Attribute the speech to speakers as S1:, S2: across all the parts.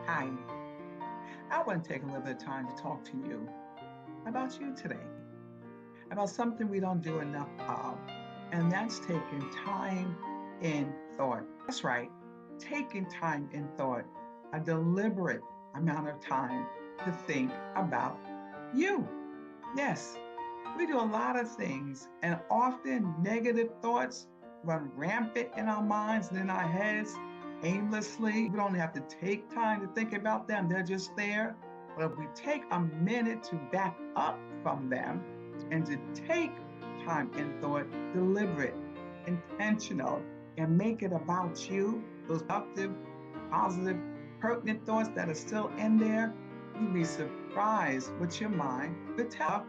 S1: Hi, I want to take a little bit of time to talk to you about you today, about something we don't do enough of, and that's taking time in thought. That's right, taking time in thought, a deliberate amount of time to think about you. Yes, we do a lot of things, and often negative thoughts run rampant in our minds and in our heads aimlessly. We don't have to take time to think about them, they're just there. But if we take a minute to back up from them and to take time in thought, deliberate, intentional, and make it about you, those productive, positive, pertinent thoughts that are still in there, you'd be surprised what your mind could tell.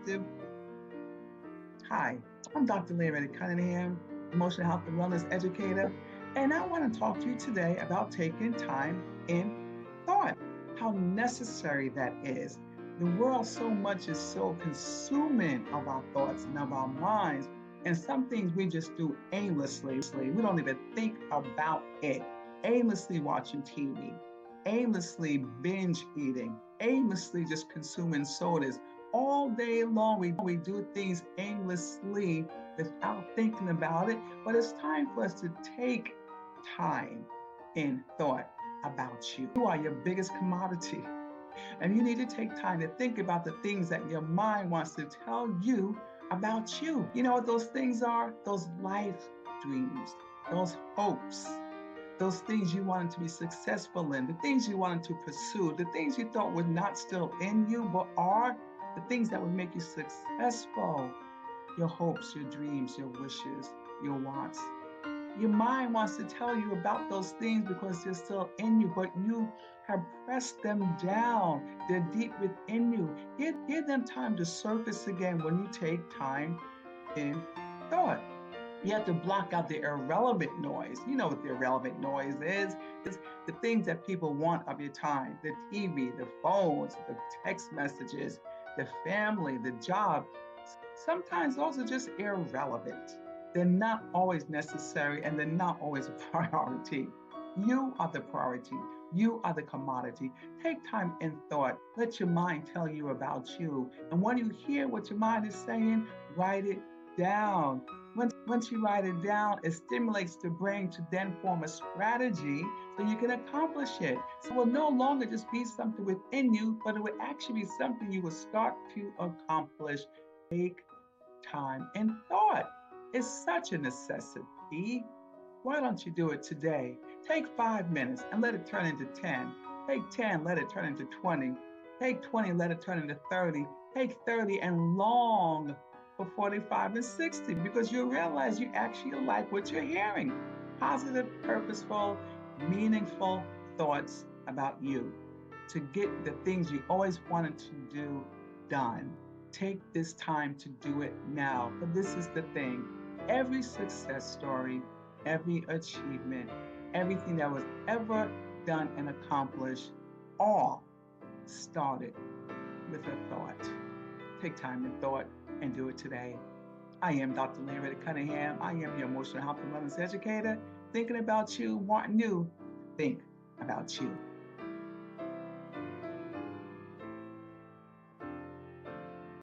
S1: Hi, I'm Dr. Leah Riddick Cunningham, emotional health and wellness educator, and I want to talk to you today about taking time in thought, how necessary that is. The world so much is so consuming of our thoughts and of our minds, and some things we just do aimlessly. We don't even think about it. Aimlessly watching TV, aimlessly binge eating, aimlessly just consuming sodas all day long. We do things aimlessly without thinking about it, but it's time for us to take time in thought about you. You are your biggest commodity, and you need to take time to think about the things that your mind wants to tell you about you. You know what those things are? Those life dreams, those hopes, those things you wanted to be successful in, the things you wanted to pursue, the things you thought were not still in you, but are the things that would make you successful. Your hopes, your dreams, your wishes, your wants. Your mind wants to tell you about those things because they're still in you, but you have pressed them down. They're deep within you. Give them time to surface again when you take time in thought. You have to block out the irrelevant noise. You know what the irrelevant noise is. It's the things that people want of your time, the TV, the phones, the text messages, the family, the job. Sometimes those are just irrelevant. They're not always necessary and they're not always a priority. You are the priority. You are the commodity. Take time in thought. Let your mind tell you about you. And when you hear what your mind is saying, write it down. Once you write it down, it stimulates the brain to then form a strategy so you can accomplish it. So it will no longer just be something within you, but it will actually be something you will start to accomplish. Take time in thought. It's such a necessity. Why don't you do it today? Take 5 minutes and let it turn into 10. Take 10, let it turn into 20. Take 20, let it turn into 30. Take 30 and long for 45 and 60 because you realize you actually like what you're hearing. Positive, purposeful, meaningful thoughts about you to get the things you always wanted to do done. Take this time to do it now. But this is the thing. Every success story, every achievement, everything that was ever done and accomplished, all started with a thought. Take time in thought and do it today. I am Dr. Leah Riddick Cunningham. I am your emotional health and wellness educator, thinking about you, wanting you to think about you.